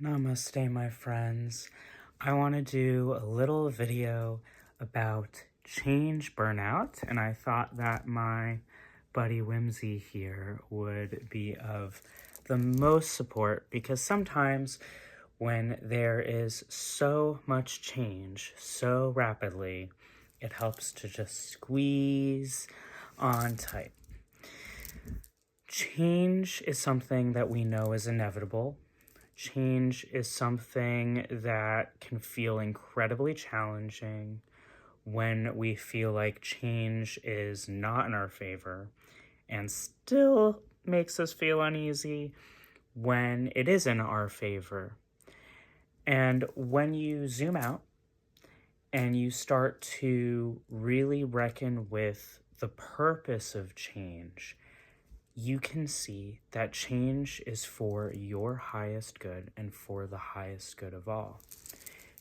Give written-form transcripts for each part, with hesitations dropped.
Namaste, my friends. I want to do a little video about change burnout, and I thought that my buddy Whimsy here would be of the most support because sometimes when there is so much change so rapidly, it helps to just squeeze on tight. Change is something that we know is inevitable. Change is something that can feel incredibly challenging when we feel like change is not in our favor and still makes us feel uneasy when it is in our favor. And when you zoom out and you start to really reckon with the purpose of change, you can see that change is for your highest good and for the highest good of all.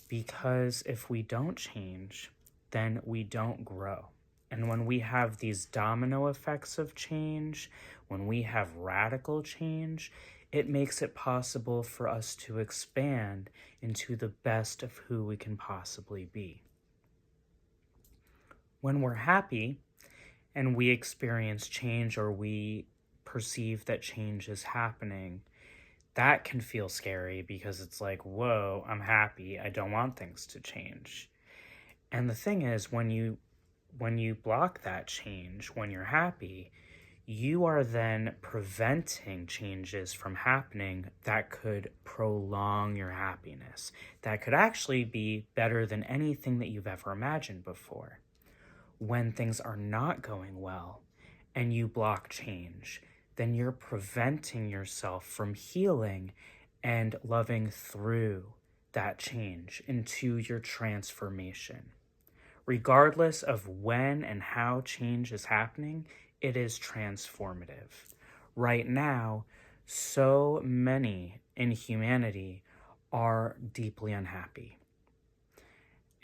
Because if we don't change, then we don't grow. And when we have these domino effects of change, when we have radical change, it makes it possible for us to expand into the best of who we can possibly be. When we're happy and we experience change or we perceive that change is happening, that can feel scary because it's like, whoa, I'm happy. I don't want things to change. And the thing is, when you block that change, when you're happy, you are then preventing changes from happening that could prolong your happiness. That could actually be better than anything that you've ever imagined before. When things are not going well and you block change, then you're preventing yourself from healing and loving through that change into your transformation. Regardless of when and how change is happening, it is transformative. Right now, so many in humanity are deeply unhappy.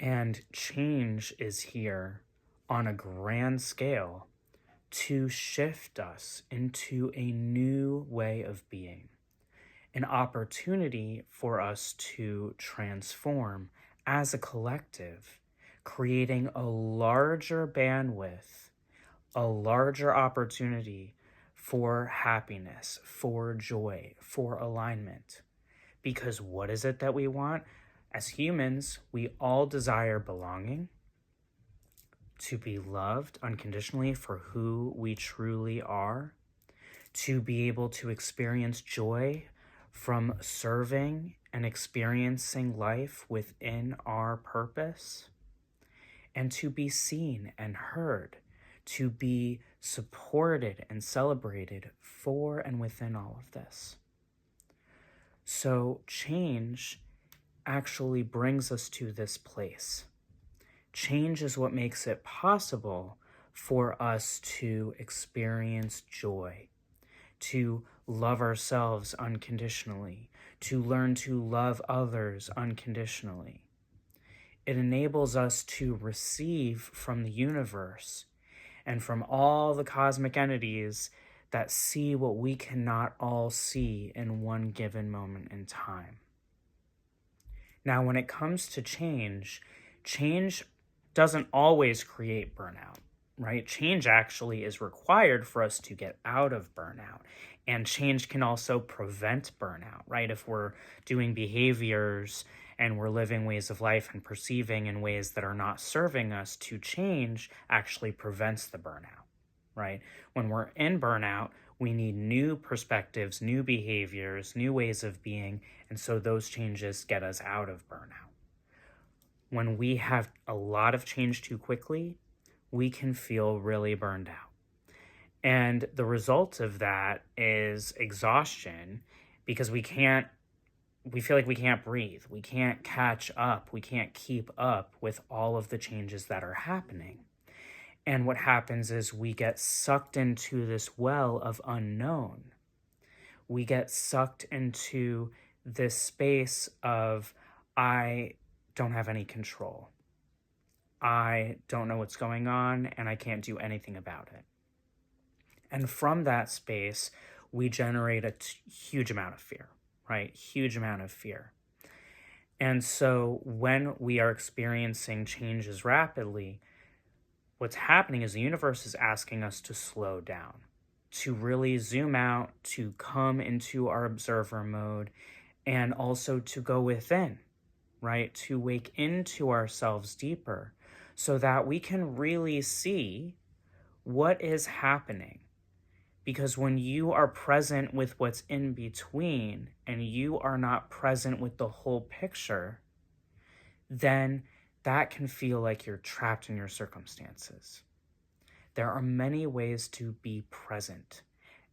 And change is here on a grand scale to shift us into a new way of being, an opportunity for us to transform as a collective, creating a larger bandwidth, a larger opportunity for happiness, for joy, for alignment. Because what is it that we want? As humans, we all desire belonging, to be loved unconditionally for who we truly are, to be able to experience joy from serving and experiencing life within our purpose, and to be seen and heard, to be supported and celebrated for and within all of this. So change actually brings us to this place. Change is what makes it possible for us to experience joy, to love ourselves unconditionally, to learn to love others unconditionally. It enables us to receive from the universe and from all the cosmic entities that see what we cannot all see in one given moment in time. Now, when it comes to change doesn't always create burnout, right? Change actually is required for us to get out of burnout. And change can also prevent burnout, right? If we're doing behaviors and we're living ways of life and perceiving in ways that are not serving us, to change actually prevents the burnout, right? When we're in burnout, we need new perspectives, new behaviors, new ways of being, and so those changes get us out of burnout. When we have a lot of change too quickly, we can feel really burned out. And the result of that is exhaustion because we feel like we can't breathe. We can't catch up. We can't keep up with all of the changes that are happening. And what happens is we get sucked into this well of unknown. We get sucked into this space of, I don't have any control. I don't know what's going on and I can't do anything about it. And from that space, we generate a huge amount of fear. right? Huge amount of fear. And so when we are experiencing changes rapidly, what's happening is the universe is asking us to slow down, to really zoom out, to come into our observer mode, and also to go within, right? To wake into ourselves deeper so that we can really see what is happening. Because when you are present with what's in between and you are not present with the whole picture, then that can feel like you're trapped in your circumstances. There are many ways to be present,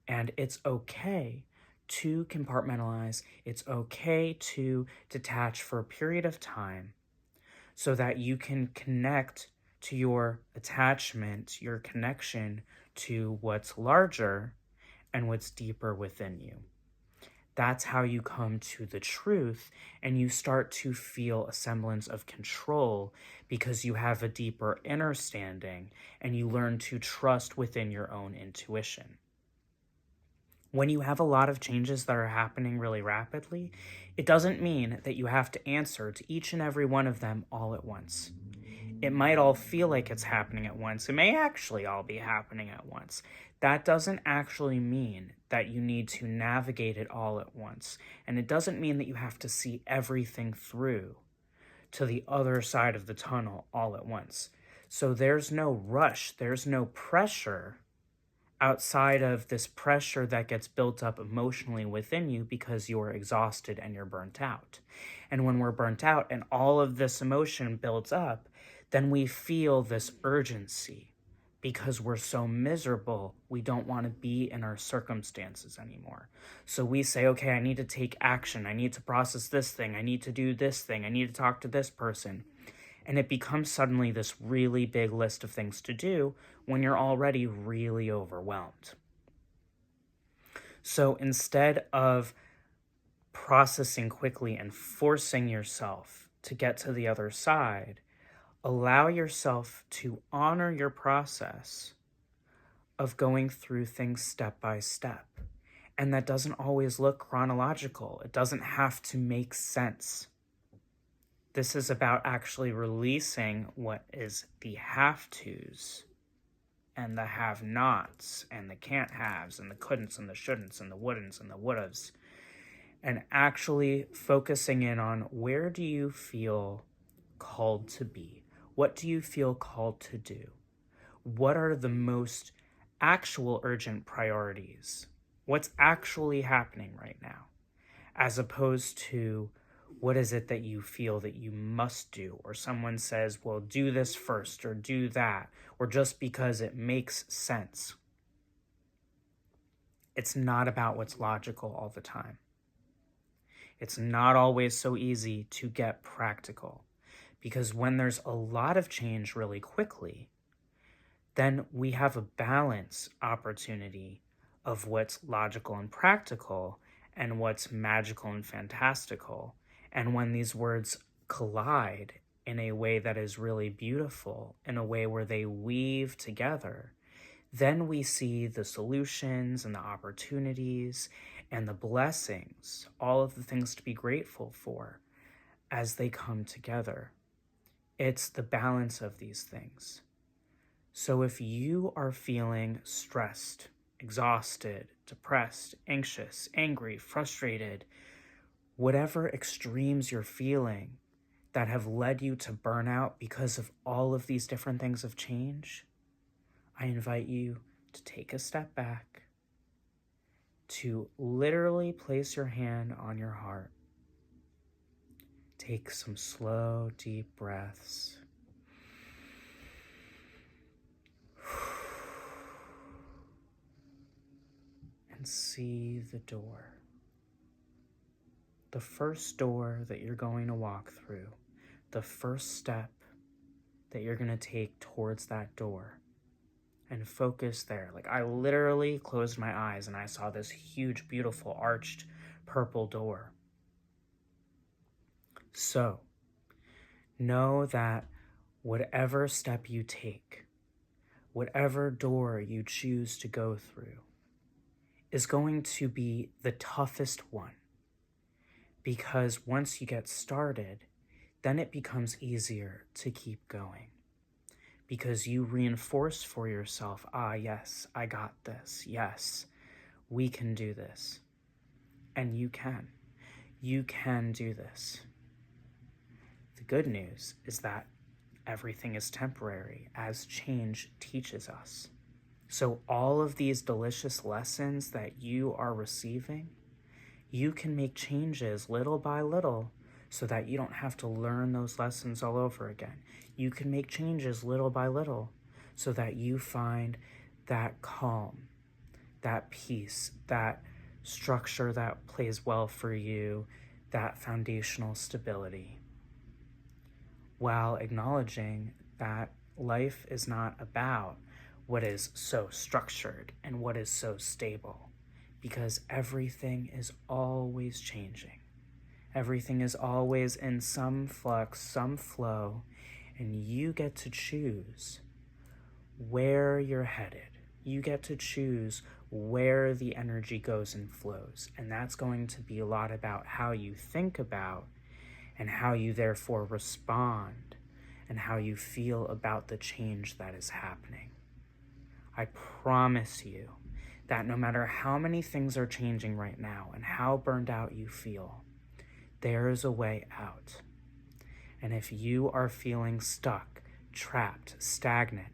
and it's okay to compartmentalize. It's okay to detach for a period of time so that you can connect to your attachment, your connection to what's larger and what's deeper within you. That's how you come to the truth and you start to feel a semblance of control because you have a deeper understanding and you learn to trust within your own intuition. When you have a lot of changes that are happening really rapidly, it doesn't mean that you have to answer to each and every one of them all at once. It might all feel like it's happening at once. It may actually all be happening at once. That doesn't actually mean that you need to navigate it all at once. And it doesn't mean that you have to see everything through to the other side of the tunnel all at once. So there's no rush, there's no pressure outside of this pressure that gets built up emotionally within you because you're exhausted and you're burnt out. And when we're burnt out and all of this emotion builds up, then we feel this urgency because we're so miserable, we don't want to be in our circumstances anymore. So we say, okay, I need to take action. I need to process this thing. I need to do this thing. I need to talk to this person. And it becomes suddenly this really big list of things to do when you're already really overwhelmed. So instead of processing quickly and forcing yourself to get to the other side, allow yourself to honor your process of going through things step by step. And that doesn't always look chronological. It doesn't have to make sense. This is about actually releasing what is the have-tos and the have-nots and the can't-haves and the couldn'ts and the shouldn'ts and the wouldn'ts and the would'ves, and actually focusing in on where do you feel called to be? What do you feel called to do? What are the most actual urgent priorities? What's actually happening right now? As opposed to what is it that you feel that you must do? Or someone says, well, do this first or do that, or just because it makes sense. It's not about what's logical all the time. It's not always so easy to get practical, because when there's a lot of change really quickly, then we have a balance opportunity of what's logical and practical and what's magical and fantastical. And when these words collide in a way that is really beautiful, in a way where they weave together, then we see the solutions and the opportunities and the blessings, all of the things to be grateful for as they come together. It's the balance of these things. So if you are feeling stressed, exhausted, depressed, anxious, angry, frustrated, whatever extremes you're feeling that have led you to burnout because of all of these different things of change, I invite you to take a step back, to literally place your hand on your heart. Take some slow, deep breaths. And see the door. The first door that you're going to walk through, the first step that you're going to take towards that door, and focus there. Like, I literally closed my eyes and I saw this huge, beautiful, arched purple door. So, know that whatever step you take, whatever door you choose to go through, is going to be the toughest one. Because once you get started, then it becomes easier to keep going. Because you reinforce for yourself, yes, I got this. Yes, we can do this. And you can. You can do this. The good news is that everything is temporary, as change teaches us. So all of these delicious lessons that you are receiving, you can make changes little by little so that you don't have to learn those lessons all over again. You can make changes little by little so that you find that calm, that peace, that structure that plays well for you, that foundational stability, while acknowledging that life is not about what is so structured and what is so stable, because everything is always changing. Everything is always in some flux, some flow, and you get to choose where you're headed. You get to choose where the energy goes and flows, and that's going to be a lot about how you think about and how you therefore respond and how you feel about the change that is happening. I promise you that no matter how many things are changing right now and how burned out you feel, there is a way out. And if you are feeling stuck, trapped, stagnant,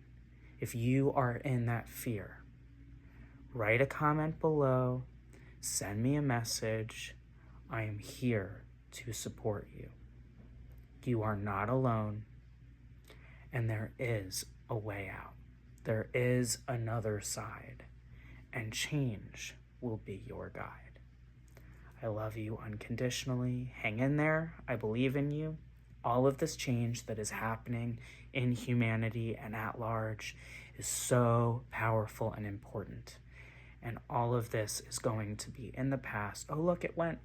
if you are in that fear, write a comment below, send me a message. I am here to support you. You are not alone, and there is a way out. There is another side, and change will be your guide. I love you unconditionally. Hang in there. I believe in you. All of this change that is happening in humanity and at large is so powerful and important. And all of this is going to be in the past. Oh, look, it went.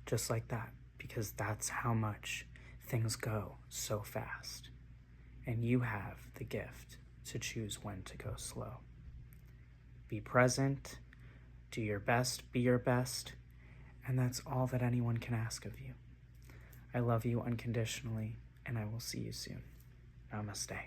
Just like that, because that's how much things go so fast. And you have the gift to choose when to go slow. Be present, do your best, be your best, and that's all that anyone can ask of you. I love you unconditionally, and I will see you soon. Namaste.